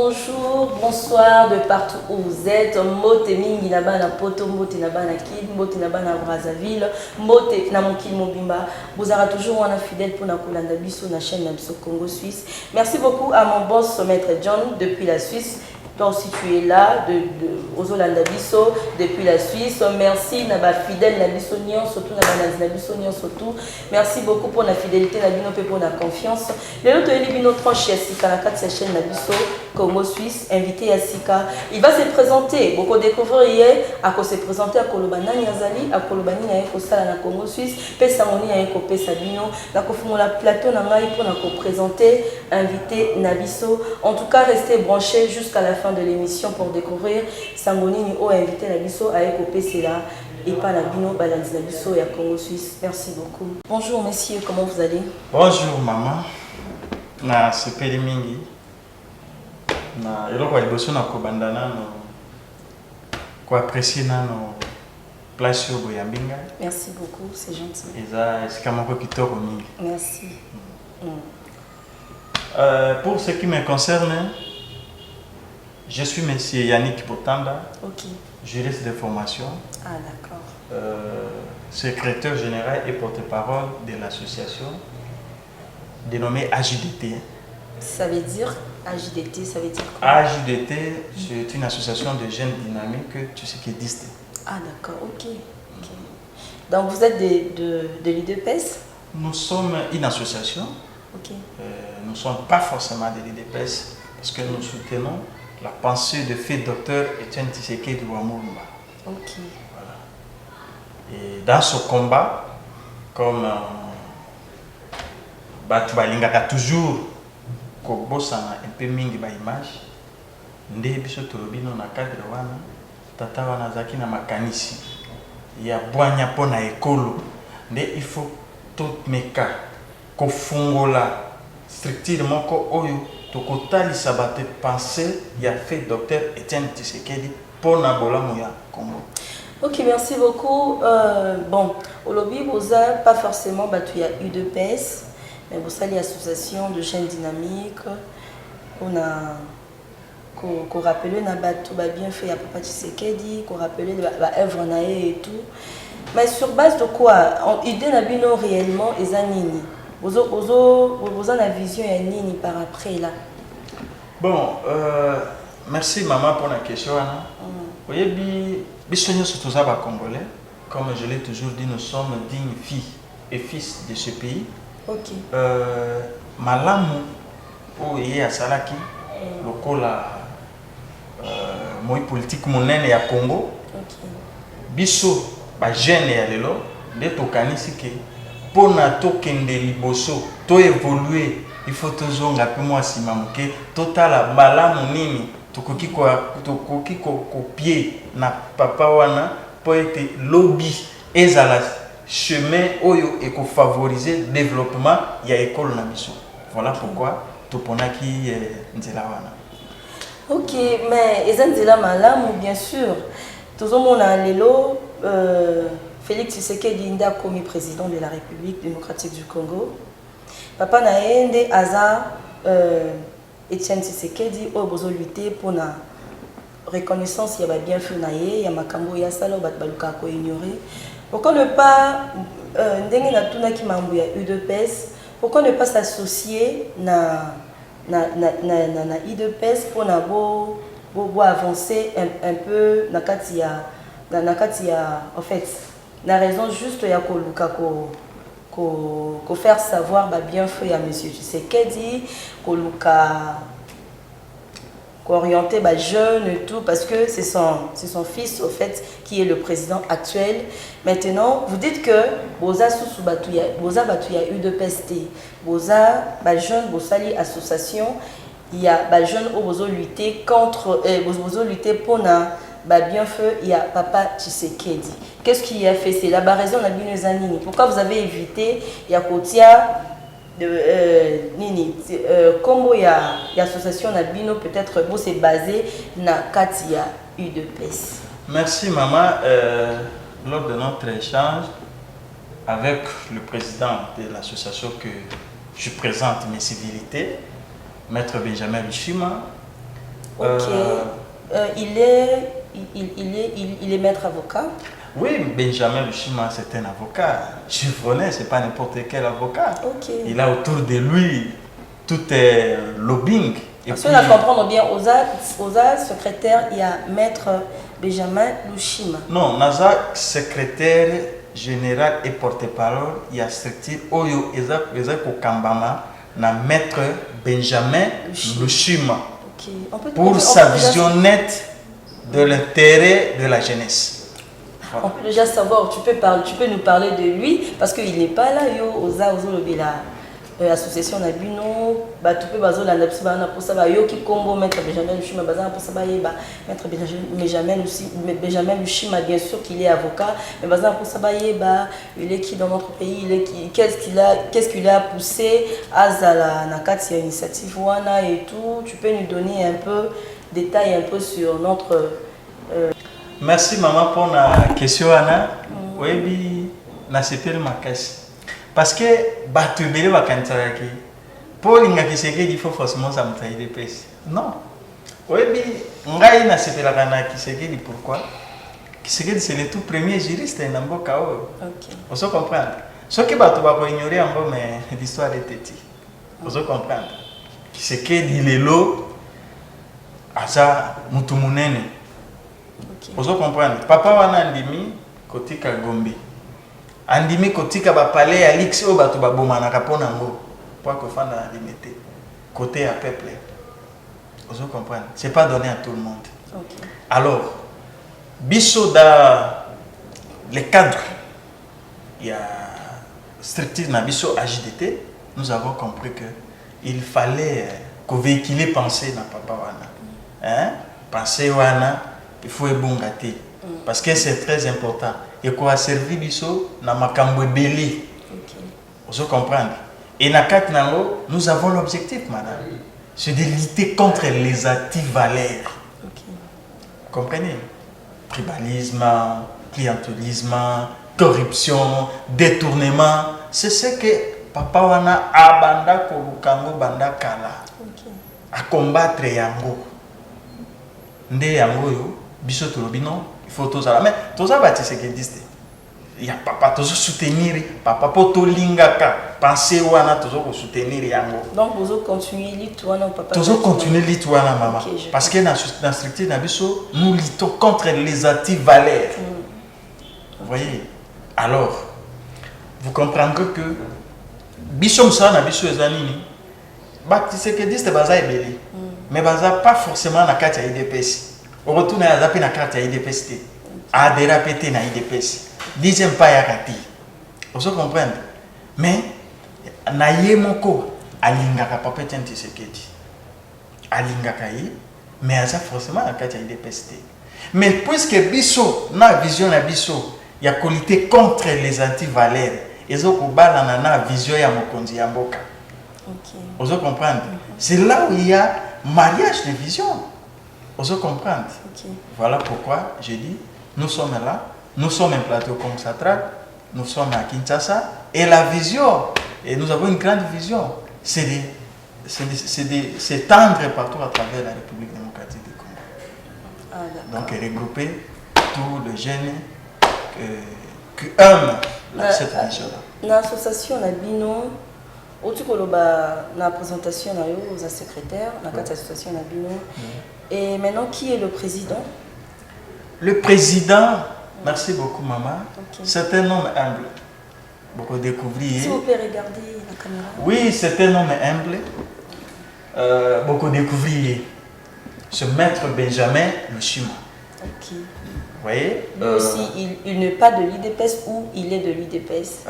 bonjour, bonsoir de partout où vous êtes. Mote mingi na bana poto, mote na bana kid, mote na bana Brazzaville, mote na mokili mobimba. Vous aurez toujours un fidèle pour na kolanda biso na chaîne na biso Congo Suisse. Merci beaucoup à mon boss maître John depuis la Suisse. Toi aussi tu es là aux Olanda biso depuis la Suisse. Merci na fidèle na biso nyon surtout na biso nyon surtout. Merci beaucoup pour la fidélité na bino pe pour la confiance. Le lot to bino tranche ya sika na kati ya chaîne na biso Congo Suisse invité ya sika. Il va se présenter. Beaucoup découvrir hier à se présenter à Kolobana Nyazali à Kolobani na ko sala na Congo Suisse. Pe samoni ya ko pesa bino na ko fumola plateau na ngai pour na ko présenter invité na biso. En tout cas restez branchés jusqu'à la fin de l'émission pour découvrir Sangoni o invité na biso à ekopé là et pas la bino balance na biso ya Congo Suisse. Merci beaucoup. Bonjour messieurs, comment vous allez? Bonjour maman. Na sepeli mingi. Na eloko ya liboso na kobandana no ko apprécier nano place yo boyambinga. Merci beaucoup, c'est gentil. Eza eskamako kitoko mingi. Merci. Pour ce qui me concerne, je suis monsieur Yannick Botanda, juriste de formation, secrétaire général et porte-parole de l'association dénommée AJDT. Ça veut dire AJDT, ça veut dire quoi? AJDT, c'est une association de jeunes dynamiques tshisekidistes. Ah d'accord, ok. Donc vous êtes de l'IDPS? Nous sommes une association. Nous ne sommes pas forcément de l'IDPS parce que nous soutenons la pensée de fait docteur Etienne Tshisekedi Wamulumba. Voilà. Et dans ce combat, comme Batu Balingaka toujours kobosana un peu mingi ba image, nde biso tolobino na cadre wana tata wana zaki na makanisi ya bwanya pona ekolo nde il faut tout meka kofungola structure moko oyo tokotalisa bate pensée ya fait docteur Etienne Tshisekedi pona bolamu ya Congo. Ok, merci beaucoup. Bon, au lobby, vous n'avez pas forcément battu, il y a UDPS, mais vous savez l'association de jeunes dynamiques. On a qu'on rappelle na bateau bien fait à Papa Tshisekedi, qu'on rappelle l'œuvre naé et tout. Mais sur base de quoi? Idée n'a bino réellement les anini. Vous avez la vision et nini par après là. Bon, merci maman pour la question. Vous voyez, Bissonio surtout ça va congolais. Comme je l'ai toujours dit, nous sommes dignes filles et fils de ce pays. Malamu ou yé à Salaki, le cola moi politique monnaie ya Congo. Bisso ba jeune ya lelo de tokanisi ke pona tokende liboso to évoluer il faut toujours ngapi moi simamuke total malamu nini tokoki ko copier na papa wana pour être lobby ezala chemin oyo et ko favoriser développement ya école na biso. Voilà pourquoi toponaki nzela wana. Ok, mais ezanzela malamu bien sûr. Tout le monde a lelo Félix Tshisekedi nda comme président de la République démocratique du Congo. Papa naende aza Etienne Tshisekedi au besoin lutter pour la reconnaissance ya ba bienfait naye ya makambo ya sala bat baluka ko ignorer. Pourquoi ne pas ndenge na tuna ki mambu ya UDPS? Pourquoi ne pas s'associer na UDPS pour na bo avancer un peu na katia en fait la raison juste ya ko luka ko faire savoir ba bienfait ya monsieur Tshisekedi ko luka ko orienter ba jeune et tout parce que c'est son fils au fait qui est le président actuel. Maintenant vous dites que boza sous batuya UDPS boza ba jeune bosali association il y a ba jeune au bozo lutter contre bozo lutter pour na ba bienfait il y a papa Tshisekedi. Qu'est-ce qui a fait? C'est la raison na bino zanini. Pourquoi vous avez évité ya kotia nini combo ya association na bino peut-être vous c'est basé na katia UDPS. Merci maman. Lors de notre échange avec le président de l'association que je présente mes civilités, Maître Benjamin Bichima, Il est maître avocat. Oui, Benjamin Lushima, c'est un avocat. Chevronné, c'est pas n'importe quel avocat. Il a autour de lui tout est lobbying. Et si on a comprendre bien, aux secrétaire, il y a maître Benjamin Lushima. Non, Naza, secrétaire général et porte-parole, il y a structure Oyo Ezako Kambama, na maître Benjamin Lushima. Pour sa vision nette de l'intérêt de la jeunesse. On peut déjà savoir, tu peux nous parler de lui, parce qu'il n'est pas là, l'association Nabino, tu peux bazola pour ça, qui combo maître Benjamin Lushima, pour ça, maître Benjamin Lushima, bien sûr qu'il est avocat, mais pour ça, il est qui dans notre pays, qu'est-ce qu'il a poussé à la Nakati initiative Wana et tout. Tu peux nous donner un peu détail un peu sur notre. Merci maman pour la question Anna. Oui, na sepel makasi. Parce que batubele bakantaraki. Pour l'inga kiseke il faut forcément ça me taille des pèses. Non. Oui, ngai na sepel kana kiseke di pourquoi? Kiseke c'est le tout premier juriste en Mboka. OK. On se comprend. Ce qui batu ba ko ignorer en bon mais l'histoire est têtue. On se comprend. Kiseke di lelo asa mutu munene. Vous comprenez? Papa wana andimi kotika Gombe. Andimi kotika ba palais Alix o batu ba bomana kapona ngo. Pour que fanda limité côté à peuple. Vous comprenez? C'est pas donné à tout le monde. Okay. Alors, biso da les cadres, il y a structure na biso AJDT, nous avons compris que il fallait qu'on véhicule pensée na papa wana. Hein? Pensée wana il faut être bon gâté parce que c'est très important et quoi servir biso na makambo belé. Vous comprenez? Et na kat nango nous avons l'objectif madame, c'est de lutter contre les antivaleurs. Comprenez? Tribalisme, clientélisme, corruption, détournement, c'est ce que papa wana abanda ko lukango banda kala. À combattre yango. Nde yango yo biso tolobino il faut tous mais tous ça bâti ce qui existe. Il y a papa tous soutenir papa poto lingaka penser wana tous soutenir yango. Donc vous continuez litouana papa. Tous continuer litouana maman parce que dans structure na biso nous luttons contre les anti-valeurs. Vous voyez? Alors vous comprendrez que biso ça na biso ezanini bâti ce qui existe baza ebeli mais baza pas forcément na kati ya IDPS. Au retour, on a la carte IDPS. A dérapété na IDPS. Deuxième pas yakati. Vous comprenez? Mais na yemoko alingaka papa tenti seketi. Alingaka yi mais ça forcément la carte IDPS. Mais puisque biso na vision na biso ya lutter contre les anti-valeurs, ezoko bala na vision ya mokonzi ya mboka. OK. Vous comprenez? C'est là où il y a mariage de vision. Vous comprenez? Voilà pourquoi j'ai dit, nous sommes là, nous sommes un plateau comme Satrak, nous sommes à Kinshasa, et la vision, et nous avons une grande vision, c'est tendre partout à travers la République démocratique du Congo. Donc regrouper tous les jeunes qui aiment cette vision-là. L'association Nabino, la présentation aux secrétaires, l'association Nabino. Et maintenant, qui est le président? Le président, merci beaucoup maman, c'est un homme humble. Beaucoup découvrir. Si vous pouvez regarder la caméra. Oui, c'est un homme humble. Beaucoup découvrir. Ce maître Benjamin Lushima. Ok. Vous voyez? Lui aussi, il n'est pas de l'IDPS ou il est de l'IDPS?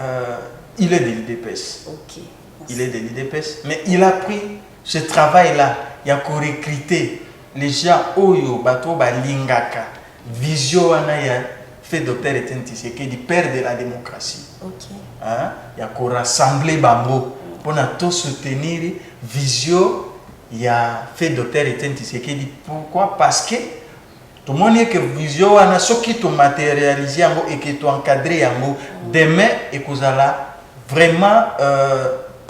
Il est de l'IDPS. Ok. Merci. Il est de l'IDPS. Mais il a pris ce travail-là. Il a recruté les gens Oyo, Bato, Balingaka, Vision, fait docteur Etienne Tshisekedi, père de la démocratie. Ok. Hein? Il a rassemblé Bambo pour tous soutenir Vision. Il a fait docteur Etienne Tshisekedi. Pourquoi? Parce que tout le monde dit que Vision, ce qui est matérialisé et qui est encadré, demain, et que vous allez vraiment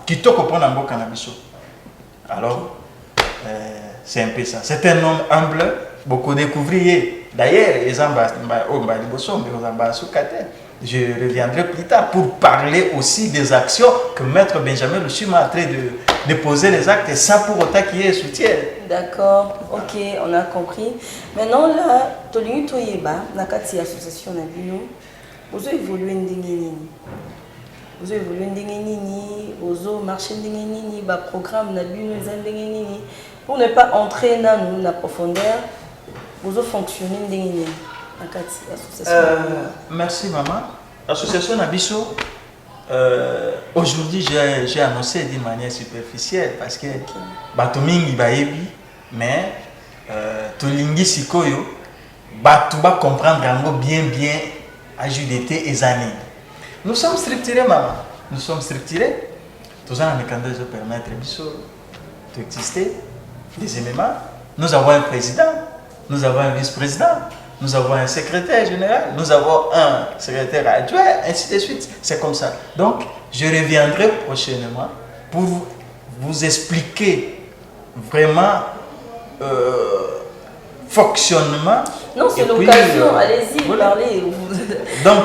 qui te comprend dans le cannabis. Alors, C'est un peu ça. C'est un homme humble, beaucoup découvrir. D'ailleurs, je reviendrai plus tard pour parler aussi des actions que Maître Benjamin Lushima est en train de poser les actes, et ça pour autant qu'il y ait soutien. D'accord, ok, on a compris. Maintenant, là, Tolini Toyeba, Nakati Association Nabino, vous avez évolué ndengeni. Vous avez évolué ndengeni, vous avez marché ndengeni, le programme Nabino ndengeni. Pour ne pas entrer dans la profondeur, vous avez fonctionné ndengeni. Merci maman. L'association Nabiso, aujourd'hui j'ai annoncé d'une manière superficielle parce que Batomingi Baebi, mais Tolingi Sikoyo, Batu va comprendre bien à JDT et Zani. Nous sommes structurés maman, nous sommes structurés. Tous les mécanismes de permettre d'exister, deuxièmement, nous avons un président, nous avons un vice-président. Nous avons un secrétaire général, nous avons un secrétaire adjoint, ainsi de suite. C'est comme ça. Donc, je reviendrai prochainement pour vous expliquer vraiment fonctionnement. Non, c'est l'occasion, allez-y, voilà. Parlez. Donc,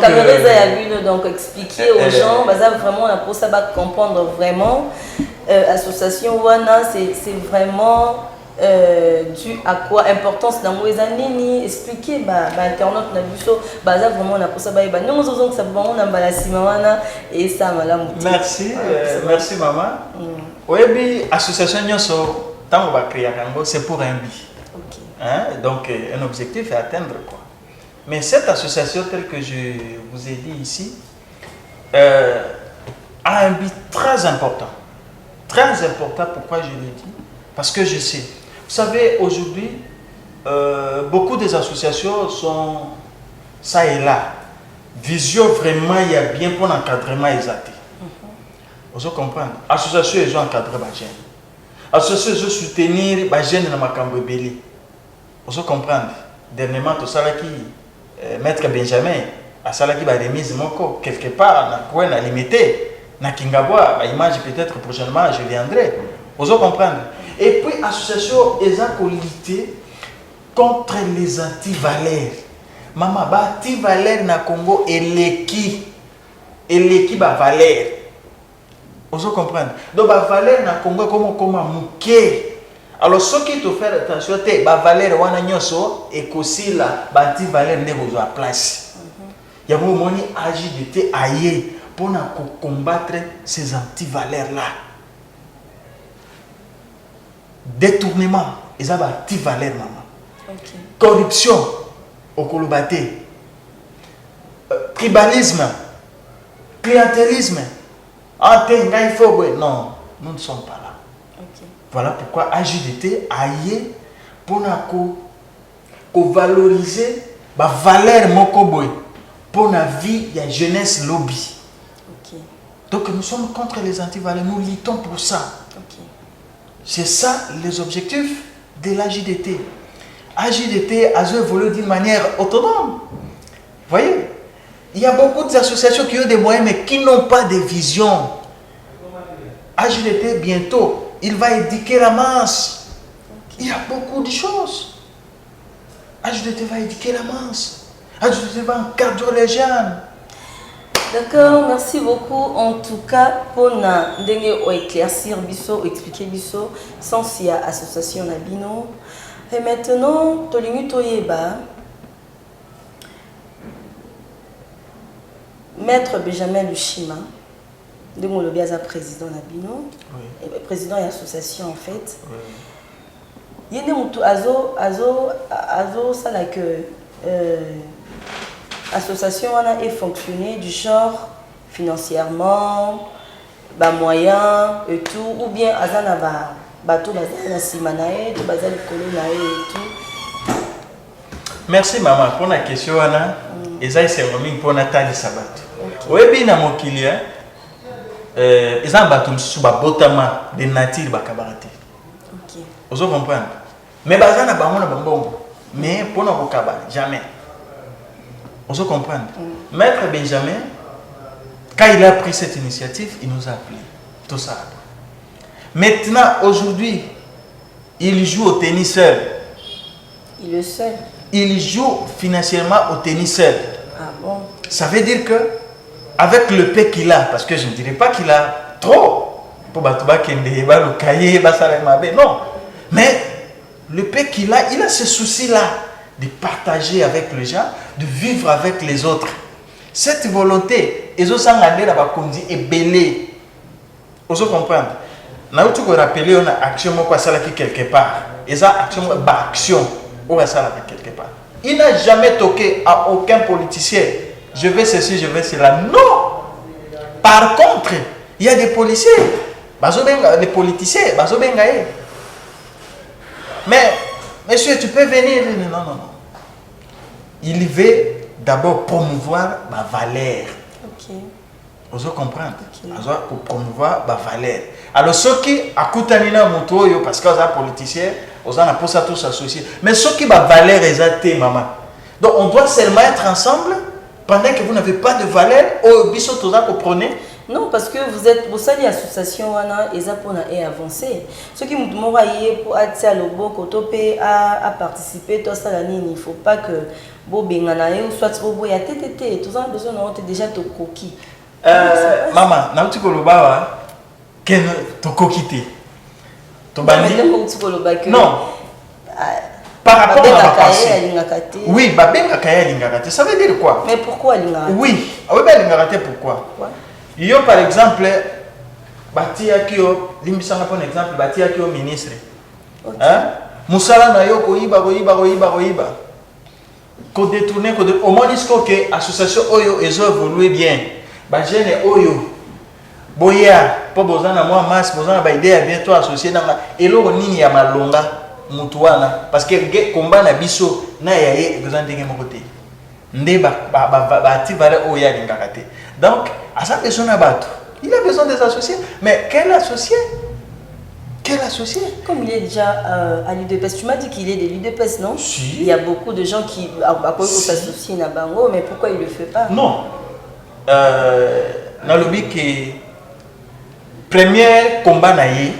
donc expliquer aux gens, vraiment, on a pour ça comprendre vraiment. Association Wana, c'est vraiment. Dû à quoi importance dans les années expliquer internaute na biso baza vraiment na posa ba ba nous osons que ça vraiment na balasimana et ça mala muti. Merci merci maman. Oui, association nyoso tant va créer kango c'est pour un but. OK. Hein? Donc un objectif à atteindre quoi. Mais cette association telle que je vous ai dit ici a un but très important. Très important, pourquoi je le dis? Parce que je sais. Vous savez, aujourd'hui, beaucoup des associations sont ça et là. Vision vraiment, il y a bien pour l'encadrement exact. Vous comprenez? Association, ils ont encadré les jeunes. Association, ils ont soutenir les jeunes dans ma cambrebélie. Vous comprenez? Dernièrement, tout ça là qui, Maître Benjamin, à ça là qui va remise moko quelque part, na quoi na limité, na Kingabwa, image peut-être prochainement, je viendrai. Vous comprenez? Et puis, l'association est à lutter contre les anti-valeurs. Maman, anti-valeurs na Congo et l'équipe va valeur. Vous comprenez? Donc, la valeur na Congo comme un mouké. Alors, ce qui te fait attention, c'est que la valeur wana nyoso et aussi la anti-valeur ne vous a place. Il y a un moment où agit de ailleurs pour combattre ces anti-valeurs-là. Détournement, ils ont des valeurs, maman. Okay. Corruption, au Kolobaté. Tribalisme, clientélisme. Non, nous ne sommes pas là. Okay. Voilà pourquoi AJDT a aillé pour valoriser la valeur mokoboy pour la vie de la jeunesse lobby. Okay. Donc nous sommes contre les antivaleurs, nous luttons pour ça. Okay. C'est ça les objectifs de l'AJDT. AJDT a évolué d'une manière autonome. Vous voyez, il y a beaucoup d'associations qui ont des moyens mais qui n'ont pas de vision. AJDT bientôt, il va éduquer la masse. Okay. Il y a beaucoup de choses. AJDT va éduquer la masse. AJDT va encadrer les jeunes. D'accord, merci beaucoup. En tout cas, pour nous éclaircir biso, expliquer biso, sans si y a association Nabino. Et maintenant, Tolingi Toyeba, Maître Benjamin Lushima, de mon lobby à président Nabino, oui. Et président de l'association en fait. Il y a un azo ça là que l'association a fonctionné du genre financièrement, bas moyens et tout, ou bien azana ba bateau bazana simanae, tout bazana colonae et tout. Merci maman pour la question Anna. Et ça c'est vraiment pour Nathalie Sabato. Oui bien na mokili hein. Ils ont battu sur ba botama de nature ba kabarate. OK. Vous comprenez? Mais bazana ba mona bambongo. Mais pour na kokaba jamais. Vous comprenez? Maître Benjamin, quand il a pris cette initiative, il nous a appelé. Tout ça. Maintenant, aujourd'hui, il joue au tennis seul. Il est seul. Il joue financièrement au tennis seul. Ah bon? Ça veut dire que, avec le paix qu'il a, parce que je ne dirais pas qu'il a trop, pour Batouba Kende, le cahier, non. Mais le paix qu'il a, il a ce souci-là de partager avec les gens, de vivre avec les autres. Cette volonté, ils ont s'engagé dans la conduite et belé. Vous comprenez? Nous avons rappelé une action qui quelque part. Et ça, action, quelque part. Il n'a jamais toqué à aucun politicien. Je veux ceci, je veux cela. Non! Par contre, il y a des policiers, des politiciens, mais, monsieur, tu peux venir. Non, non, non. Il veut d'abord promouvoir ma valeur. Ok. Vous comprenez? Pour promouvoir ma valeur. Alors, ceux qui écoutent Motoyo, parce que les politiciens, ils ont pour ça tous associés. Mais ceux qui ont valeur, ils ont maman. Donc, on doit seulement être ensemble pendant que vous n'avez pas de valeur. Au biso, tout ça, vous prenez. Non, parce que vous êtes pour ça l'association et ça pour avancer. Ceux qui m'ont pour attirer le bon côté à participer tout ça l'année, il faut pas que vous benganaye ou soit vous boyez TTT tout ça besoin de déjà te coquille. Maman, na tu koloba ken to kokité. To bani. Non. Par rapport à la passé. Oui, babenga kaya lingakate. Ça veut dire quoi? Mais pourquoi lingakate? Oui, oui ben lingakate pourquoi? Yo par exemple batia kio limbisanga pour exemple batia kio ministre. Hein? Musala na yo koiba. Ko détourner au moins disco que association oyo ezo évoluer bien. Ba jeune oyo boya po bozana moi masse bozana ba idée bientôt associé na eloko nini ya malonga mutuana parce que combat na biso na yaye besoin ndenge moko te. Nde ba tivale oya lingakate. Donc, à sa personne à battre, il a besoin des associés. Mais quel associé? Quel associé? Comme il est déjà à l'UDPS, tu m'as dit qu'il est de l'UDPS, non? Si. Il y a beaucoup de gens qui s'associent à Bango, mais pourquoi il ne le fait pas? Non. Dans le but que premier combat naïe,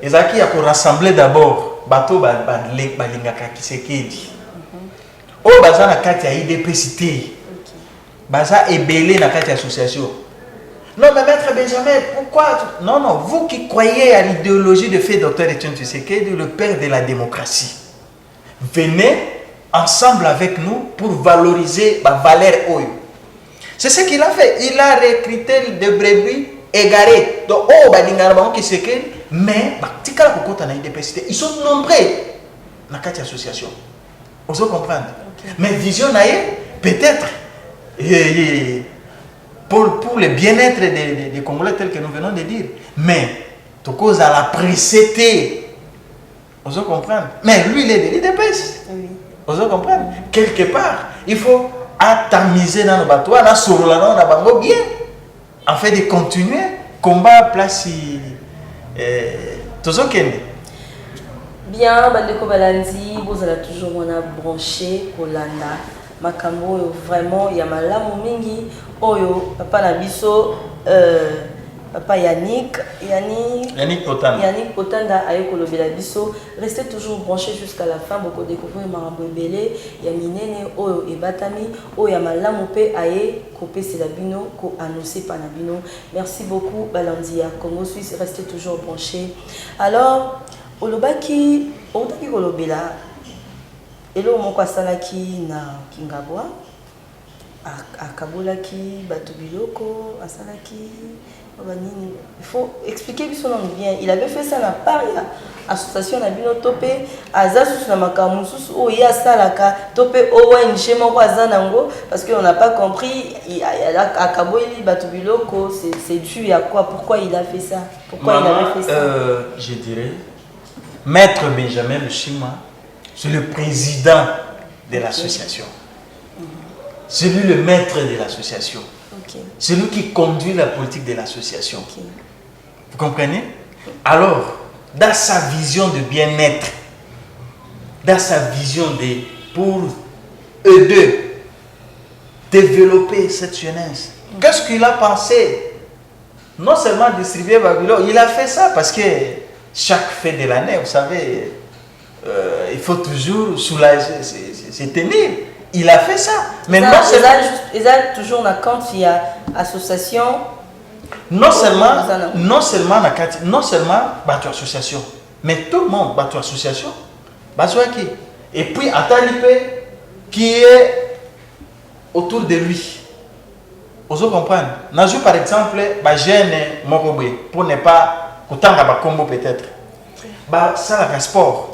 ils ont rassembler d'abord bateau balingaka kisekedi. Oh bazana kati ya IDPS cité. Baza ébélé dans cette association. Non, mais maître Benjamin, pourquoi? Non, non, vous qui croyez à l'idéologie de fait Dr Etienne Tshisekedi, le père de la démocratie, venez ensemble avec nous pour valoriser la valeur OYO. C'est ce qu'il a fait. Il a recruté des brebis égarés. Donc, mais ils sont nombreux dans cette association. Vous comprenez? Mais vision, peut-être. Pour le bien-être des Congolais tel que nous venons de dire. Mais, tout cause à la précédé. Vous comprenez? Mais lui, il est de l'IDPS. Oui. Vous comprenez? Quelque part, il faut atomiser dans nos bateaux, dans nos bateaux bien, afin de continuer combat place. Tout bien, Bandeko Balandi, vous allez toujours branché Kolanda. Makambo vraiment il y a malamu mingi oyo papa na biso papa Yannick Potanda ayeko lobela biso restez toujours branchés jusqu'à la fin beaucoup découvrir marambo ebele ya minene oyo ebatami oyo ya malamu pe aye kopesa la bino ko annoncer pa na bino. Merci beaucoup Balandi ya Congo Suisse, restez toujours branchés. Alors olobaki otaki kolobela elo moko asalaki na Kingabwa akabolaki bato biloko asalaki banini. Il faut expliquer biso non bien. Il avait fait ça na part ya association na bino topé azasus na makamu susu o ya salaka topé ONG moko azanango parce que on n'a pas compris akaboli bato biloko c'est dû à quoi? Pourquoi il a fait ça? Pourquoi il avait fait ça? Je dirais Maître Benjamin Lushima, c'est le président de l'association. C'est lui le maître de l'association. C'est lui qui conduit la politique de l'association. Vous comprenez? Alors, dans sa vision de bien-être, dans sa vision pour eux deux, développer cette jeunesse, qu'est-ce qu'il a pensé? Non seulement distribuer Babylone, il a fait ça parce que chaque fin de l'année, vous savez, il faut toujours soulager, se tenir. Il a fait ça. Mais ils ont toujours dans compte il y a association. Non seulement battu association, mais tout le monde battu association. Et puis Atalipe qui est autour de lui. Vous comprenez? Nazou par exemple, jeune Mokobé pour ne pas autant à combo peut-être. Ça la sport.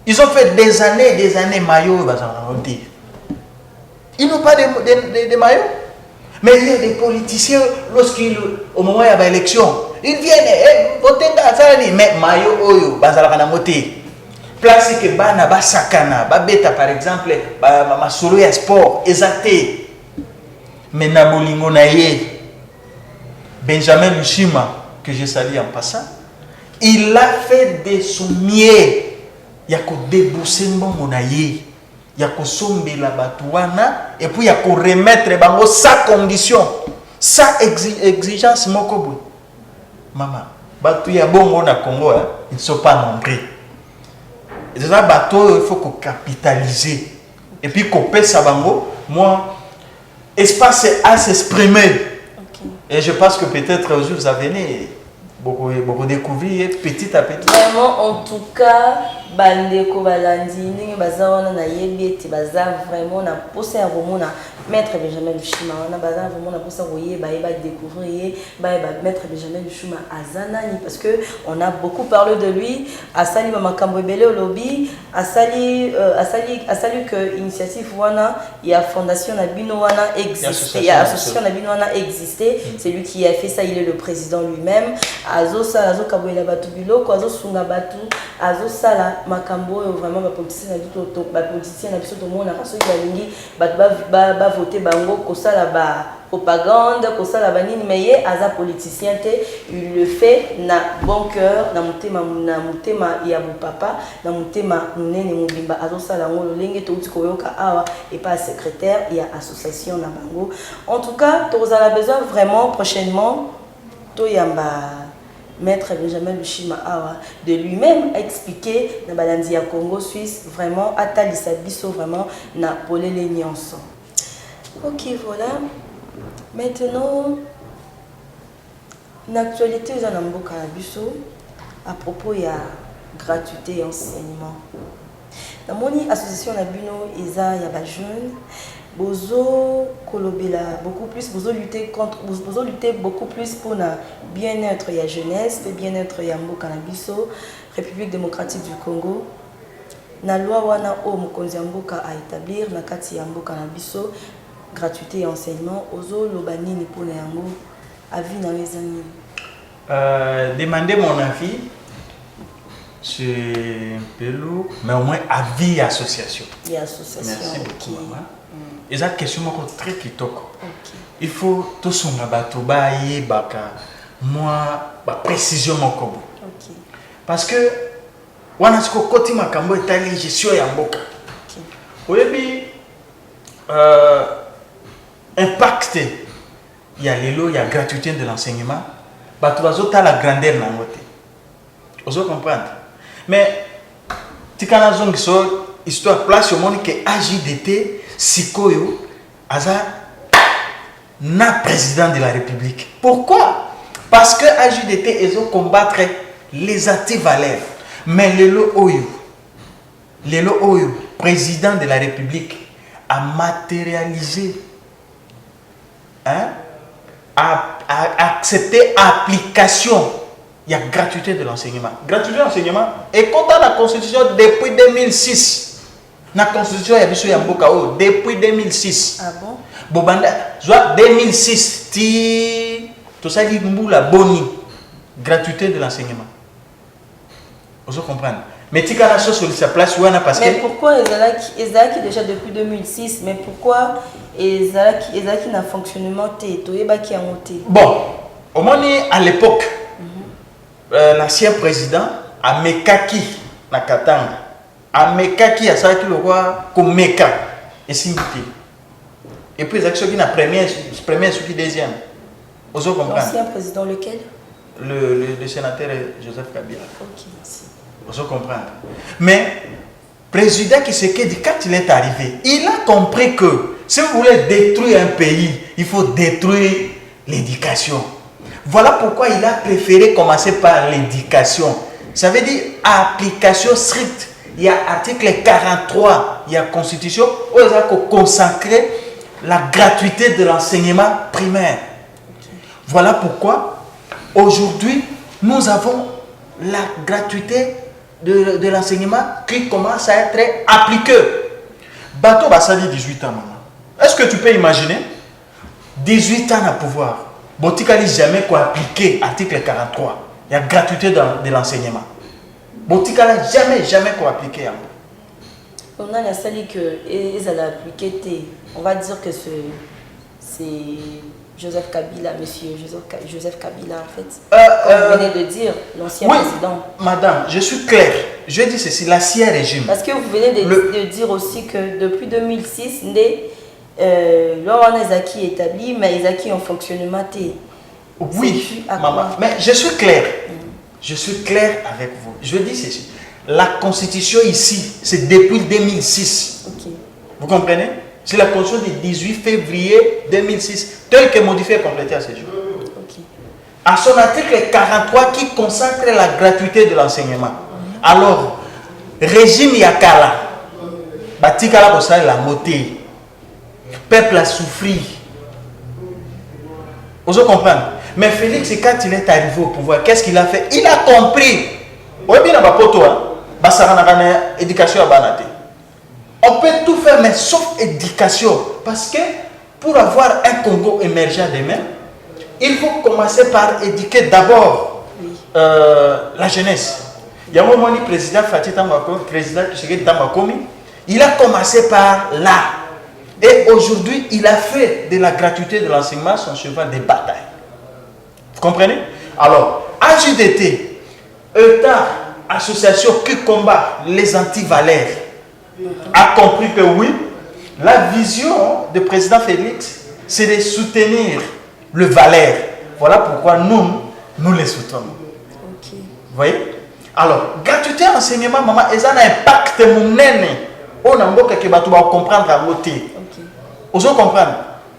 Ils ont fait des années maillots ils n'ont pas de maillots. Mais il y a des politiciens, au moment où il y a l'élection, ils viennent voter dans mais maillot oyo, bazalaka moté. Place que bana basakana, babeta par exemple, ma solo ya sport, exacté. Mais nabolingo naye, Benjamin Lushima, que je salue en passant, il a fait de son mieux. Il y a qu'au débousser mon naye. Il y a qu'au somber la batouana et puis il y a qu'au remettre sa condition, sa exigence mokobo. Maman, batou ya bongo na Congo, ils ne sont pas nombreux. Et c'est ça bateau, il faut qu'on capitalise et puis qu'on paie ça bango. Moi, espace à s'exprimer. Okay. Et je pense que peut-être un jour vous avez beaucoup découvrir petit à petit. Vraiment, en tout cas, bandeko balandi ningi bazawana na yebeti baza vraiment na posa ya bomona maître Benjamin Lushima wana baza vraiment na posa koye ba découvrir ba maître Benjamin Lushima azanani parce que on a beaucoup parlé de lui asali makambo ebele lobby asali que initiative wana ya fondation na bino wana existait ya association na bino wana existait c'est lui qui a fait ça il est le président lui-même azo kaboela batu biloko azo sunga batu azo sala makambo vraiment ba politicien na biso to mona kaso balingi ba voter bango ko sala ba propagande ko sala banini mais aza politicien te il le fait na bon cœur na mutema ya bu papa na mutema munene mobimba azo sala ngolo lenge to uti koyoka awa et pas secrétaire il y a association na bango en tout cas to a besoin vraiment prochainement to yamba Maître Benjamin Lushima Awa de lui-même a expliqué dans Balandia Congo Suisse vraiment Atalisa Bisso vraiment na polele nyonso. Ok voilà. Maintenant l'actualité dans Namboka Bisso à propos il y a gratuité et enseignement. Dans mon association na bino eza ya ba jeune bozo kolobela beaucoup plus bozo lutter beaucoup plus pour la bien-être ya jeunesse le bien-être ya mboka na biso République démocratique du Congo na loi wana o mokonzi mboka a établir na kati ya mboka na biso gratuité et enseignement ozo lobanini pour yango avis na wezani demander mon avis c'est un peu lourd mais au moins avis association. Merci beaucoup maman. Et ça question très kitoko. Il faut tout son bateau bailler baka moi ba précision mon kobo. Parce que wana siko koti makambo etali gestion ya mboka. Oyebi impact il y a lelo il y a gratuité de l'enseignement bato bazota la grandeur na ngote. Vous comprendre. Mais tikana zongi so histoire place au monde que AJDT Sikoyo Aza na président de la République. Pourquoi? Parce que AJDT ils ont combattre les antivaleurs. Mais Lelo Oyo, président de la République, a matérialisé, a accepté application. Il y a gratuité de l'enseignement. Gratuité de l'enseignement est contre la Constitution depuis 2006. La Constitution est depuis 2006. Ah bon? Bobanda, 2006, tout ça dit la boni. Gratuité de l'enseignement. Vous comprenez? Mais tu as la chose sur sa place, parce que. Mais pourquoi Ezaki déjà depuis 2006? Mais pourquoi Ezaki n'a fonctionnement Bon, au moins à l'époque, l'ancien président a Mekaki na Katanga. A Mekaki a ça qui le roi comme Meka et Singiti. Et puis les actions qui n'a première suivi deuxième. L'ancien président lequel? Le sénateur Joseph Kabila. Ok, merci. Vous comprenez? Mais président Tshisekedi, quand il est arrivé, il a compris que si vous voulez détruire un pays, il faut détruire l'éducation. Voilà pourquoi il a préféré commencer par l'éducation. Ça veut dire application stricte. Il y a article 43, il y a constitution, où il a consacré la gratuité de l'enseignement primaire. Voilà pourquoi aujourd'hui nous avons la gratuité de l'enseignement qui commence à être appliquée. Bateau Bassali 18 ans, maman. Est-ce que tu peux imaginer 18 ans à pouvoir? Botikali jamais quoi appliquer article 43. Il y a gratuité de l'enseignement. Botikali jamais quoi appliquer. On a la salle que ils allaient appliquer. On va dire que c'est Joseph Kabila, monsieur Joseph Kabila en fait. Comme vous venez de dire, l'ancien président. Madame, je suis clair. Je dis ceci, l'ancien régime. Parce que vous venez de dire aussi que depuis 2006, lors on a acquis établi, mais les acquis en fonctionnement. Oui, maman. Mais je suis clair. Je suis clair avec vous. Je dis ceci. La constitution ici, c'est depuis 2006. Okay. Vous comprenez? C'est la constitution du 18 février 2006, telle que modifiée et complétée à ce jour. Okay. À son article 43 qui consacre la gratuité de l'enseignement. Alors, régime Yakala, Batikala Bossa la moté. Peuple a souffert. Vous comprenez? Mais Félix, quand il est arrivé au pouvoir, qu'est-ce qu'il a fait? Il a compris. Oui, bien, éducation à Banate. On peut tout faire, mais sauf éducation. Parce que pour avoir un Congo émergent demain, il faut commencer par éduquer d'abord la jeunesse. Il y a un moment, le président Fatih Tambakomi, président Tshisekedi Tambakomi, il a commencé par là. Et aujourd'hui, il a fait de la gratuité de l'enseignement son cheval de bataille. Vous comprenez? Alors, AJDT, État, association qui combat les anti-valeurs, a compris que oui, la vision du président Félix, c'est de soutenir le valeur. Voilà pourquoi nous les soutenons. Okay. Vous voyez? Alors, gratuité enseignement, maman, et ça a un impact mon aîné. On a beaucoup qui va comprendre à voter. Vous comprenez?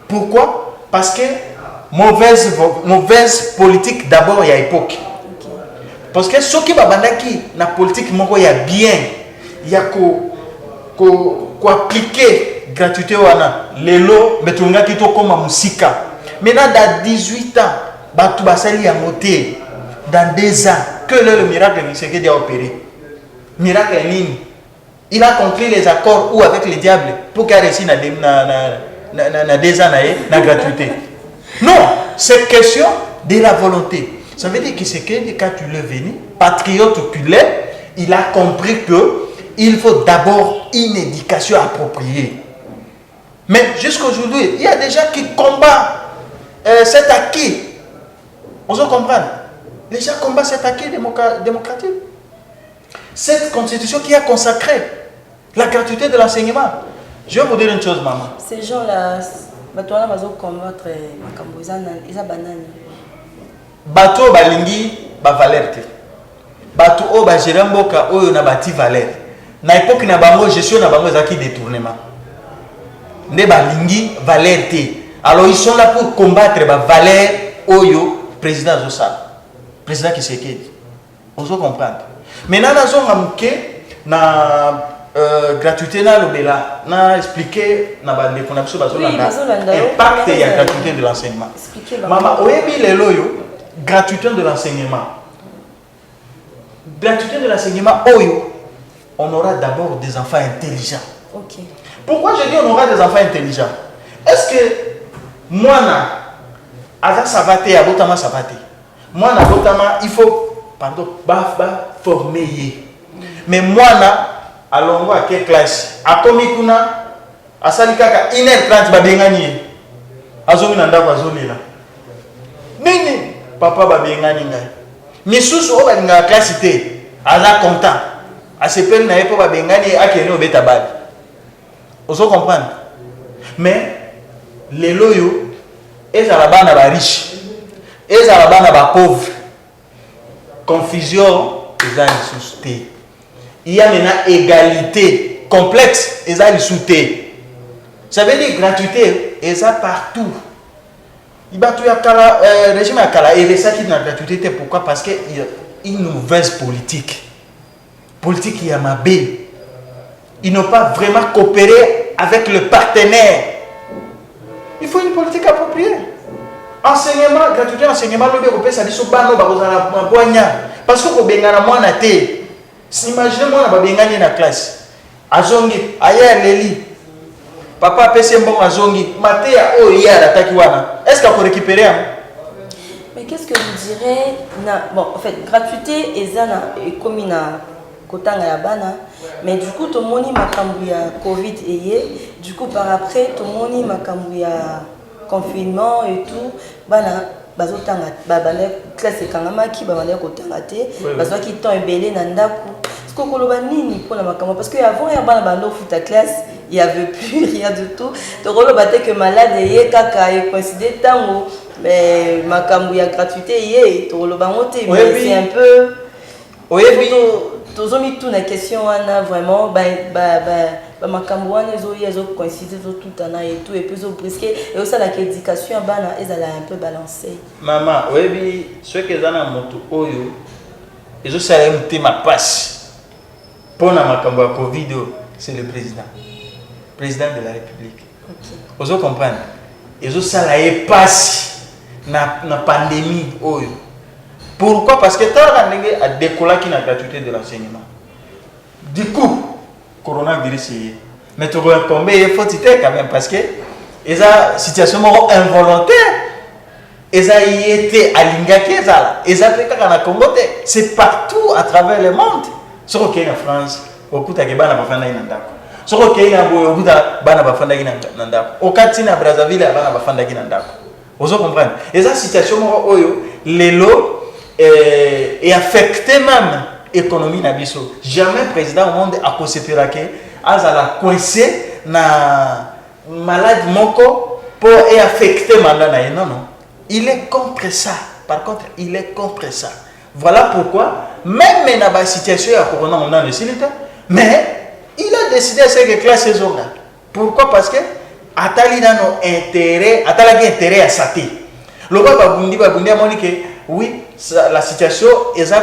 Pourquoi? Parce que mauvaise politique d'abord il y a époque. Okay. Parce que ce qui va bandaki la politique il y a bien, il y a qu'on appliquer gratuité wana lelo betunga kito comme musika. Maintenant dans 18 ans, batu basali a monté dans 2 ans que le miracle de Tshisekedi a opéré. Miracle en ligne. Il a conclu les accords ou avec le diable pour qu'il réussisse na 2 ans na gratuité. Non, c'est question de la volonté. Ça veut dire que c'est que quand tu le venu, patriote qu'il est, il a compris que il faut d'abord une éducation appropriée. Mais jusqu'aujourd'hui, il y a des gens qui combattent cet acquis. On se comprend. Les gens combattent cet acquis démocratique. Cette constitution qui a consacré la gratuité de l'enseignement. Je vais vous dire une chose, maman. Ces gens-là, ils vont combattre les bananes. Bateau balingi ba valeur te. Bateau o ba mboka oyo na bati valeur. Na époque na bango gestion na bango ezaki détournement. Ne balingi valeur te. Alors ils sont là pour combattre ba valeur oyo président Zosa. Président Tshisekedi. On se comprend. Maintenant nazo ngamuke na gratuité na lobela na expliquer na bande qu'on a besoin impact et la gratuité de l'enseignement. Maman oyebi lelo yo gratuité de l'enseignement. Gratuité de l'enseignement oyo on aura d'abord des enfants intelligents. OK. Pourquoi je dis on aura des enfants intelligents? Est-ce que moi na aza savate abotama savate. Moi na botama il faut former. Mais moi na alongo à quelle classe a komi kuna asali kaka 1h30 babengani azomi na ndako azolela nini papa babengani ngai misusu o balinga classe te aza content asepeli na ye po babengani akene obeta bali. Oso comprendre? Mais lelo yo ezala bana ba riche ezala bana ba pauvre confusion ezali sous te. il y a maintenant égalité complexe et ça il sauté. Ça veut dire gratuité et ça partout. Il va tout régime à Kala et ça qui n'a gratuité pourquoi parce que il y a une mauvaise politique qui a mabé. Ils n'ont pas vraiment coopéré avec le partenaire. Il faut une politique appropriée. Enseignement, gratuité, enseignement, le européen, ça dit que parce que vous avez un thé. Imaginez-moi, vous avez une classe. Azongi, ailleurs, Leli. Papa a payé un bon Azongi. Matéa, oh, hier, attaque. Est-ce qu'il faut récupérer? Mais qu'est-ce que vous direz? Bon, en fait, gratuité, et ça, comme il y a Kotanga ya bana, mais du coup, tout le monde makambu ya Covid et du coup, par après, tout le monde makambu ya confinement et tout, bana bazotanga babale classe kangamaki babale kotanga te bazwaki temps ebele na ndako parce que koloba nini pour la makambo parce que avant ya bana bando futa classe il y avait plus rien du tout donc koloba te que malade ye kaka et coïncider tango mais makambo ya gratuité ye to koloba ngote mais c'est un peu oyebi tozomi tout na question wana vraiment makambo wana ezo coïncider tout ana et tout et puis zo presque et aussi la éducation bana ezala un peu balancée maman oyebi ce que zana moto oyo ezo sala mte ma passe pour na makambo ya Covid c'est le président de la République. OK. Ozo comprendre ezo sala e passe na pandémie oyo. Pourquoi? Parce que tant qu'on a décollé qui n'a gratuité de l'enseignement. Du coup, coronavirus est. Mais tu vois combien il faut citer quand même parce que ils ont situation involontaire. Ils ont été à l'ingaki, ils ont fait quand on a Congo, c'est partout à travers le monde. Sur le en France, au coup de bana bafanda inandako. Sur le Kenya, au coup de bana bafanda inandako. Au Katina Brazzaville, bana bafanda inandako. Vous comprenez? Ils ont situation oyo les lots et affecté même l'économie nabiso. Jamais président au monde a considéré que azala coincé na malade moko pour affecter mandat na non. Il est contre ça. Par contre, il est contre ça. Voilà pourquoi même dans la situation à corona on a le silita, mais il a décidé à ce que classe zonga. Pourquoi? Parce que atali na no intérêt, atala intérêt à sati. Le babundi a moni que oui, la situation est un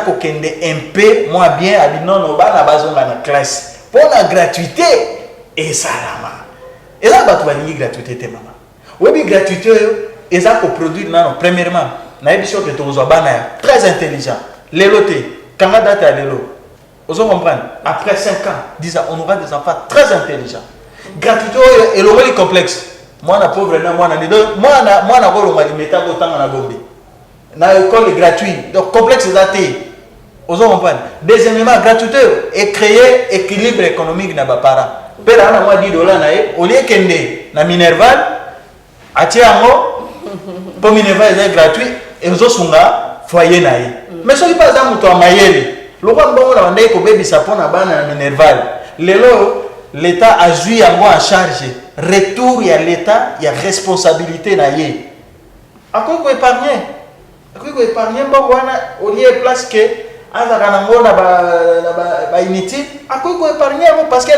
peu moins bien à non non ba na bazonga na classe pour la gratuité et ça là et là ba tu vas ni gratuité te maman oui gratuité et ça ko produire non premièrement na émission que tu zo bana très intelligent les lotés quand la date à l'élo vous comprenez après 5 ans 10 ans on aura des enfants très intelligents gratuité et le complexe moi na pauvre na moi na ko lo mali meta ko tanga na bombe na école gratuite donc complexe daté vous comprenez deuxièmement gratuité et créer équilibre économique na ba parents pera na moi $10 na au lieu kende na Minerval atiango pour Minerval est gratuit et vous sunga foyer na mais ce qui passe dans muto mayele le roi mbongo na ndeko baby sapon na bana na Minerval lelo l'état a joué en charge retour ya l'état il y a responsabilité na yé à quoi épargner ako épargner mbongo wana au lieu place que azaka nango na ba inutile ako épargner parce que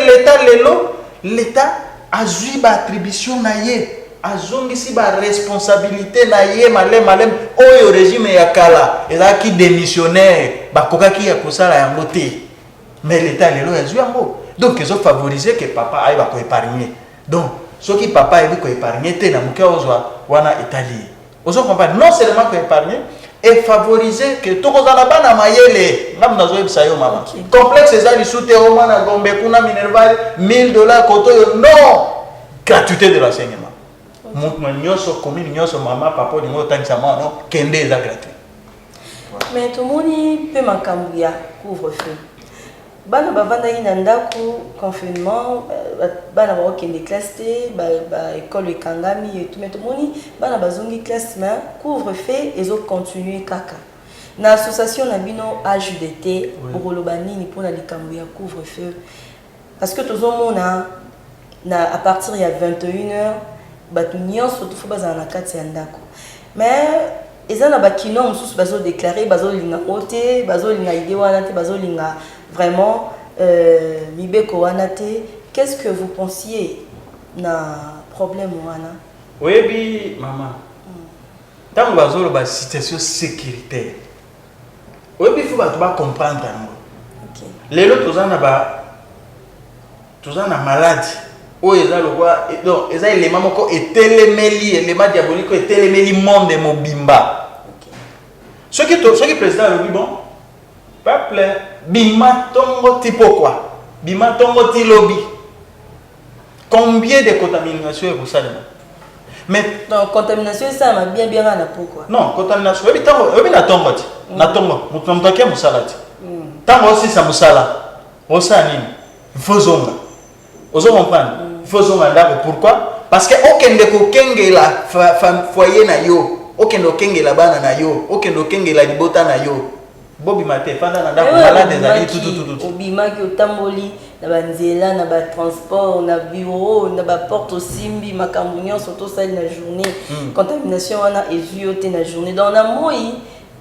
l'état a joué ba attribution na yé azongisi ba responsabilité na yé malem oyo régime ya kala ezaki démissionnaire bakokaki ya kosala yango te mais l'état lelo a joué yango donc ils ont favorisé que papa aille ba ko épargner donc ce qui papa aille ko épargner te na muka ozwa wana Italie. Vous comprenez non seulement que épargner et favoriser que tout le monde na mayele ngam nazo ebisa yo mama complexe ezali soute au moins na Gombe kuna Minerval $1000 koto non gratuité de l'enseignement mon nyoso commune nyoso mama papa ni ngota ngisama non kende eza gratuit mais tout moni pe makambu ya couvre-feu bana bavandaki na ndako confinement bana bakokende classe te école ekangami et tout mais tomoni bana bazongi classe mais couvre-feu ezocontinue kaka na association na bino AJDT okoloba nini mpona likambo ya couvre-feu parce que tozomona à partir ya 21h bato nyonso tofo bazala na kati ya ndako mais eza na bakino mosusu bazodéclare bazolinga ngo te bazolinga ide wana te bazolinga vraiment mibeko wana te. Qu'est-ce que vous pensiez na problème wana? Oui, maman. Tant que vous avez une situation sécuritaire, oui, il faut comprendre. Les autres, tous en maladie. Oh, ils ont les éléments et téléméli, éléments diaboliques et téléméli monde de Mobimba. Ce qui est président le bon, peuple, bima tongo tipo quoi? Bima tongo ti lobby. Combien de contaminations est pour ça? Mais non, contamination ça m'a bien là pourquoi? Non, contamination. Oui, tango, na tongo ti. Na tongo, mutamtakia musala ti. Tango aussi ça musala. Osani, il faut zonga. Vous comprenez? Il faut zonga d'abord. Pourquoi? Parce que aucun de kokenge la foyer na yo, aucun de kokenge la bana na yo, aucun de kokenge la libota na yo. Bobi mate fanda na ndako malade des années tout. Obima ki otamboli na banzela na ba transport na bureau na ba porte simbi makambo nyonso to sali na journée. Contamination wana eziote na journée. Dans la moi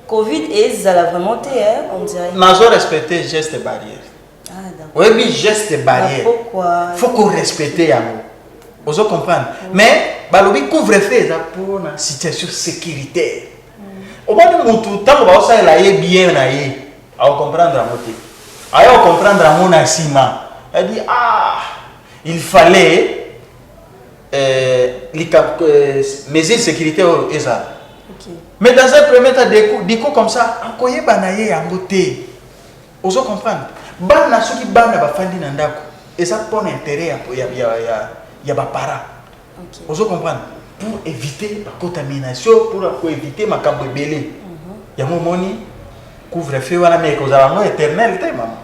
Covid ezala vraiment te on dirait. Nazo respecter gestes barrières. Ah d'accord. Oui, gestes barrières. Pourquoi? Faut qu'on respecte yango. Vous comprenez? Mais balobi couvre-feu ça pour une situation sécuritaire. Au moins de tout temps, on va aller bien naïe. À comprendre à moitié. À comprendre à mon assima. Elle dit il fallait les mesures de sécurité et ça. Mais dans un premier temps, des coups comme ça, on y banaye à moitié. Vous comprenez? Bana ceux qui bana ba fandi nandako. Et ça pour intérêt il y a pas para. Vous comprenez? Pour éviter la contamination, pour éviter ma cambo belé. Il y a un moment couvre-feu, voilà, mais vous avez l'éternel, maman.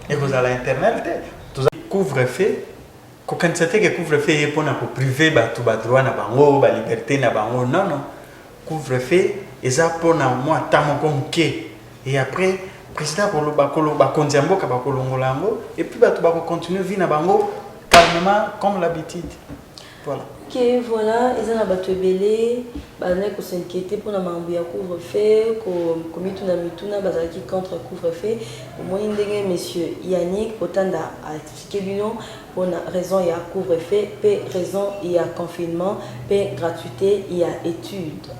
Et vous avez l'éternel, couvre-feu. Quand c'était que couvre-feu est pour nous priver, tout droit na bango, ba liberté na bango, non. Couvre-feu, et ça pour nous moi tant comme et après président pour le bakolo bakondiambo ka bakolongolango et puis ba continuer vivre na bango calmement comme l'habitude. Voilà. Ok, voilà, ils ont abattu belé, bané ko s'inquiéter pour na mambo ya couvre-feu, ko komituna mituna bazaki contre couvre-feu. Au moins ndenge monsieur Yannick Otanda a expliqué bino pour na raison il y a couvre-feu, pe raison il y a confinement, pe gratuité il y a études.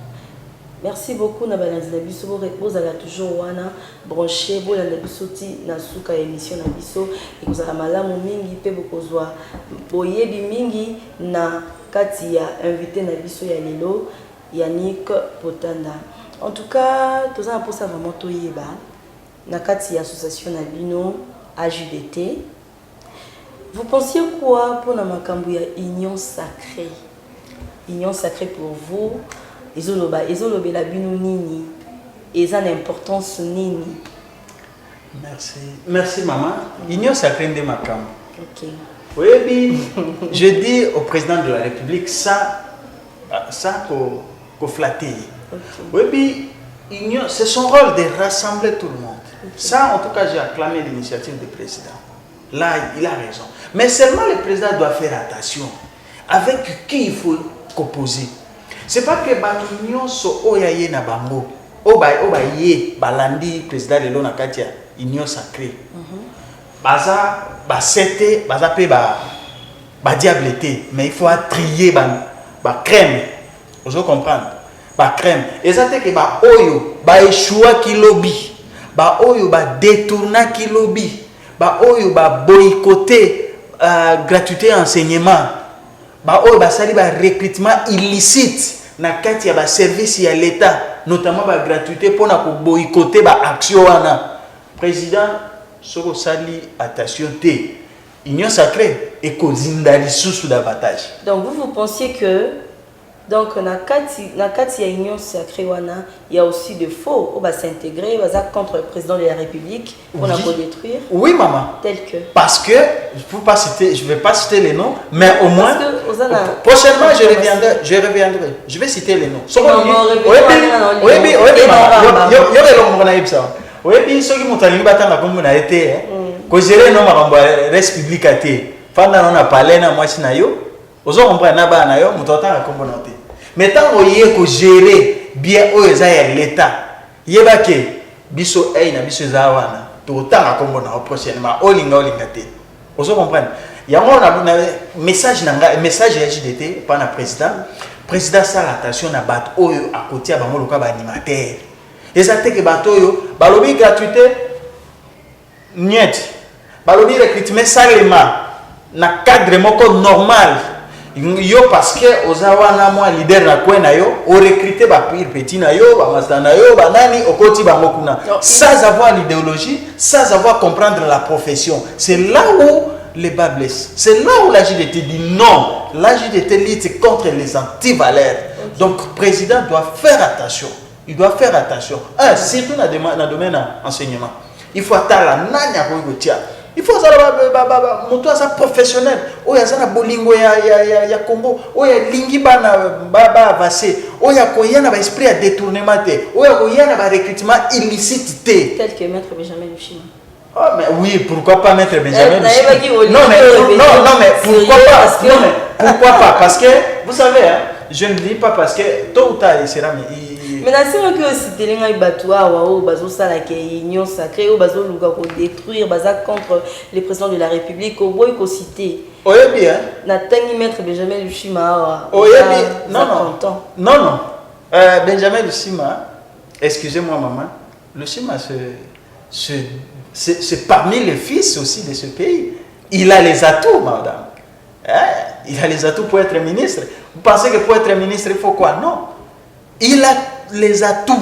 Merci beaucoup na balanzi na biso vous allez toujours wana branché bo la biso ti na suka émission na biso et vous allez malamu mingi pe bokozwa boyebi mingi na kati ya invité na biso ya lelo Yannick Potanda. En tout cas, tout ça pour ça vraiment toyeba na kati ya association na bino AJDT. Vous pensiez quoi pour na makambo ya union sacrée? Union sacrée pour vous ezoloba la bino nini? Eza na importance nini? Merci maman. Union sacrée de makambo. OK. Oui, je dis au président de la République ça pour flatter. Oui, c'est son rôle de rassembler tout le monde. Ça, en tout cas, j'ai acclamé l'initiative du président. Là, il a raison. Mais seulement le président doit faire attention. Avec qui il faut composer. C'est pas que l'union soit oyaye na bango. Obaye balandi président de l'ONU Katia, union sacrée. Baza sete baza pe ba diableté, mais il faut trier ba crème. Vous comprendre? Ba crème. Et ça c'est que ba oyo ba échoua ki lobby. Ba oyo ba détourna ki lobby. Ba oyo ba boycotter gratuité enseignement. Ba oyo ba sali ba recrutement illicite na kati ya ba service ya l'état, notamment ba gratuité pour na ko boycotter ba action wana. Président soko sali attention té union sacrée et kozindali sous davantage. Donc vous pensiez que donc na kati ya union sacrée wana il y a aussi de faux on va s'intégrer va contre le président de la République pour la détruire. Oui maman. Tel que parce que je vais pas citer les noms mais au moins prochainement je reviendrai. Je vais citer les noms. Oui, bien ceux qui m'ont allé battre la commune a été que gérer nos marambes reste public à té. Pendant on a parlé na moi sinayo, aux autres on prend na ba na yo, mutota na communauté. Mais tant on y est que gérer bien aux ya l'état. Yeba ke biso na biso zawana. autant à comme on prochainement olinga te vous comprenez il y a un message ya JDT par le président ça l'attention na bat oyo à côté à bango loka ba animateur ezate ke bato oyo balobi gratuité niet balobi recrutement salema na cadre moko normal yo parce que ozawana moi leader na kwena yo o recruter ba petit na yo ba master na yo ba nani okoti bango kuna sans avoir l'idéologie sans avoir comprendre la profession c'est là où les bas blessent c'est là où la JDT dit non la JDT lutte contre les antivaleurs donc le président doit faire attention il doit faire attention surtout dans le domaine de l'enseignement il faut attendre la nani à il faut ça professionnel oya sana bolingo ya Congo oya lingi bana avancé oya koyana ba esprit à détournement te oya koyana ba recrutement illicite te tel que maître Benjamin Luchima. Oh mais oui, pourquoi pas maître Benjamin Luchima? Non mais pourquoi pas? Non mais pourquoi pas? Parce que vous savez hein, je ne dis pas parce que tôt ou tard il sera mais la série que aussi télénga ibatoua ou bazo sala ke union sacrée ou bazo luga ko détruire baza contre les présidents de la République au boy ko cité oyebi hein na tangi maître Benjamin Luchima oyebi non Benjamin Luchima excusez-moi maman Luchima c'est parmi les fils aussi de ce pays il a les atouts madame il a les atouts pour être ministre vous pensez que pour être ministre il faut quoi non il a les atouts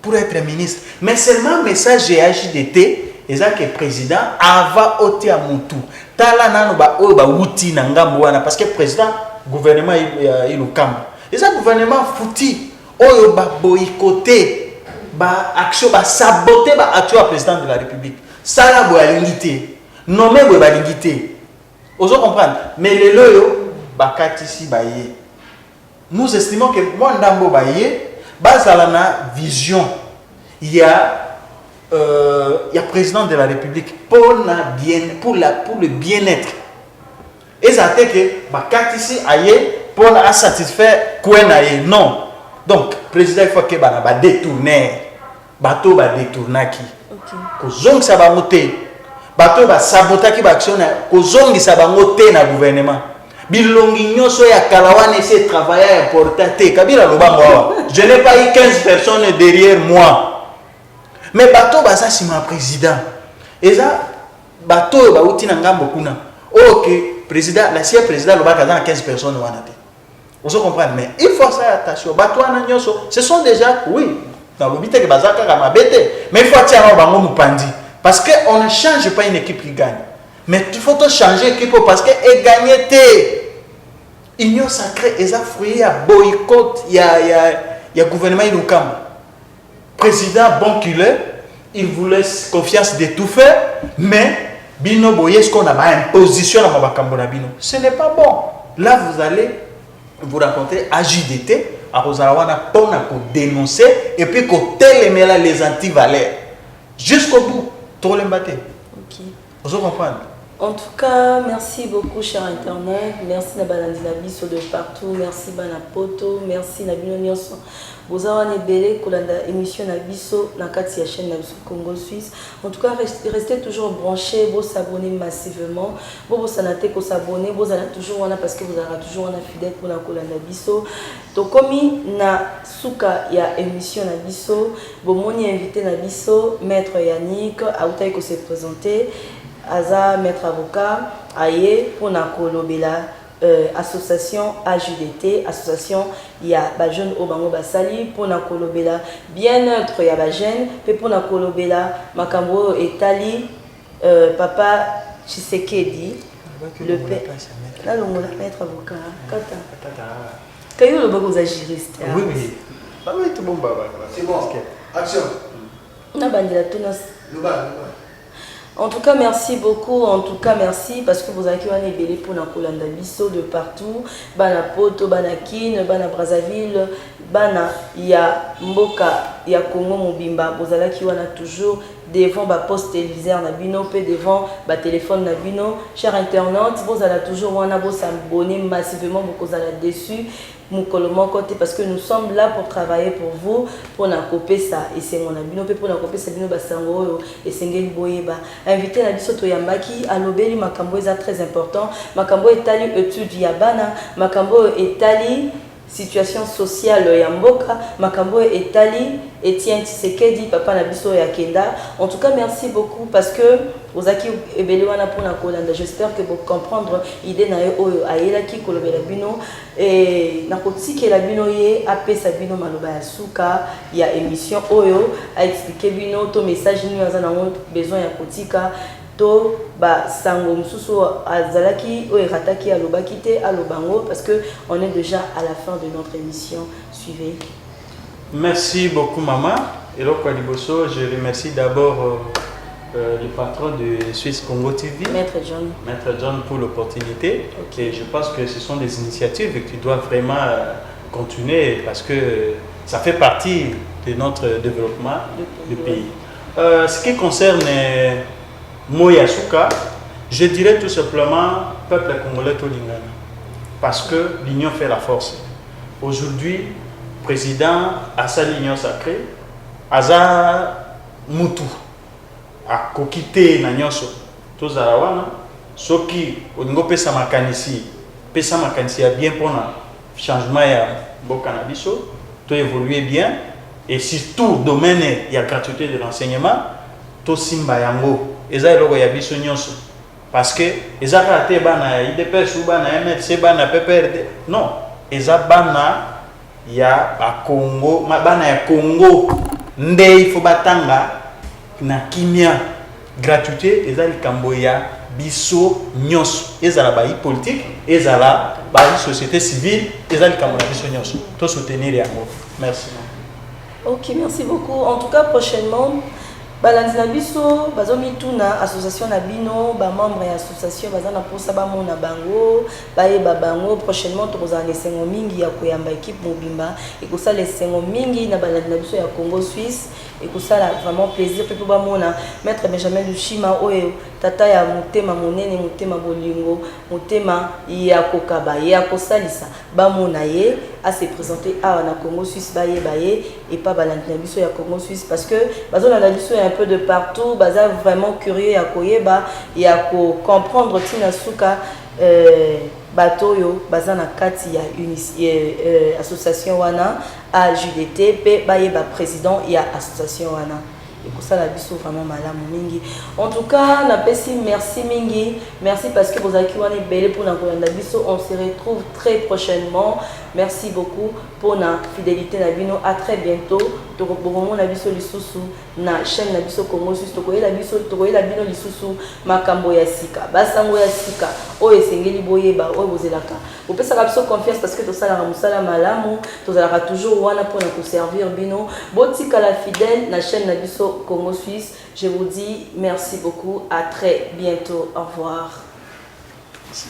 pour être ministre. Mais seulement message GHDT, et ça que le président avant ôté à Moutou. Tala nano ba o ba wuti na ngambo wana parce que le président gouvernement il au camp. Et ça gouvernement fouti oyo ba boycotté ba action ba saboter ba action président de la République. Ça la boya lingité. Nommé boya lingité. Vous comprendre mais les loyo ba katisi ba yé. Nous estimons que moi ndambo ba yé bazalana vision il y a président de la République pour le bien-être et ça fait que bakatisi aye pour satisfaire kwena ye non donc président il faut que ba détourner bato ba détournaki ko zong sa ba moté bato ba sabotaki ba action ko zongi sa ba moté na gouvernement bilongi nyoso ya kalawane c'est travailler important kabila lobango je n'ai pas eu 15 personnes derrière moi mais bato baza sima président eza bato ba uti na ngambo kuna OK président la sia président lobaka dans 15 personnes wana te vous comprenez mais il faut faire attention bato wana nyoso ce sont déjà oui dans l'obité que bazaka ka mabete mais il faut tirer bango mupandi parce que on ne change pas une équipe qui gagne mais il faut changer l'équipe parce que et gagner te union sacrée et ça fruit à boycott il y a gouvernement il nous président bon qu'il est il vous laisse confiance de tout faire mais bino boye ce qu'on a imposition à mabakambo bino ce n'est pas bon là vous allez vous rencontrer à JDT à Rosarawana pour dénoncer et puis qu'on télémela les anti-valeurs jusqu'au bout tout le matin. OK vous comprenez. En tout cas, merci beaucoup, cher Internet. Merci Nabalandi Nabiso de partout. Merci Banapoto. Merci Nabino Nyonso. Vous avez une belle émission Nabiso dans la chaîne Nabiso Congo Suisse. En tout cas, restez toujours branchés. Vous s'abonnez massivement. Vous s'abonnez. Vous s'abonnez. Vous allez toujours parce que vous allez toujours fidèle pour la Nabiso. Donc, comme na souka il y a émission Nabiso, vous m'avez invité Nabiso, Maître Yannick, à Outaï se présenter. Aza maître avocat aye pour na kolobela association AJDT association ya ba jeune obango basali pour na kolobela bien-être ya ba jeune pe pour na kolobela makambo etali papa Tshisekedi le père là le maître avocat kata kayo le bago za juriste oui ah oui tout bon baba c'est bon action na bandila tuna en tout cas, merci beaucoup. En tout cas, merci parce que vous avez été belé pour la Kolanda Bisso de partout. Bana Poto, Bana Kin, Bana Brazzaville, Bana ya Mboka, ya Congo Mobimba. Vous allez qui toujours devant ba poste téléviseur na bino pe devant ba téléphone na bino. Chers internautes, vous allez toujours wana vous s'abonner massivement beaucoup allez dessus. Côté parce que nous sommes là pour travailler pour vous pour na copier ça et c'est mon abino pour na copier ça bino basango et sengeli boyeba invité na biso to yambaki alobeli makambo eza très important makambo etali étude ya bana makambo etali situation sociale ya mboka makambo etali Etienne Tshisekedi papa na biso ya kenda. En tout cas merci beaucoup parce que ozaki ebelewana pour na kolanda. J'espère que vous comprendre idée na yo oyo ayela ki kolobela bino et na kotiki la bino ye apesa bino maloba ya suka ya émission oyo a expliquer bino to message ni aza na besoin ya kotika to ba sango mususu azalaki oyo rataki alobaki te alobango parce que on est déjà à la fin de notre émission. Suivez. Merci beaucoup, maman. Et donc, je remercie d'abord le patron de Suisse Congo TV, Maître John. Maître John, pour l'opportunité. Okay. Et je pense que ce sont des initiatives qui doivent vraiment continuer parce que ça fait partie de notre développement du pays. Ce qui concerne Moyasuka, je dirais tout simplement peuple congolais Tolingana. Parce que l'union fait la force. Aujourd'hui, président a sa l'union sacrée, Aza Mutu a kokité na nyonso tozala wana soki olingo pesa makanisi ya bien pour na changement ya mboka na biso to évoluer bien et surtout domaine ya gratuité de l'enseignement to simba yango eza eloko ya biso nyonso parce que eza kate bana ya IDPS ou bana ya MLC bana PPRD non eza bana ya ba Congo bana ya Congo nde il faut batanga na kimia gratuité eza likambo ya biso nyonso ezala ba politique ezala ba société civile eza likambo na biso nyonso to soutenir yango. Merci. Ok, merci beaucoup. En tout cas prochainement balandi na biso bazomi tuna association na bino ba membre ya association bazana posa ba mona bango bayeba bango prochainement tokozala lesengo mingi ya koyamba équipe mobimba ekosala lesengo mingi na balandi na biso ya Congo Suisse ekosala vraiment plaisir pe ba mona maître Benjamin Lushima oyo tata ya motema monene motema bolingo motema ya kokaba ya kosalisa ba mona ye à se présenter à na Congo Suisse bayeba ye et pas balandi na biso ya Congo Suisse parce que bazona na biso un peu de partout baza vraiment curieux ya koyeba ya ko comprendre tina suka batoyo baza na kati ya association wana a JDT pe bayeba président ya association wana et pour ça la biso vraiment malamu mingi. En tout cas na pesi merci mingi merci parce que vous avez kiwani belé pour na kolanda biso on se retrouve très prochainement. Merci beaucoup pour la fidélité na bino. À très bientôt. Tokobomo na biso lisusu na chaîne na biso Congo Suisse tokoyela biso tokoyela bino lisusu makambo ya sika basango ya sika o esengeli boyeba o bozelaka opesaka biso confiance parce que tosala na musala malamu tozalaka toujours wana pour na servir bino botika la fidèle na chaîne na biso Congo Suisse. Je vous dis merci beaucoup, à très bientôt, au revoir. Merci.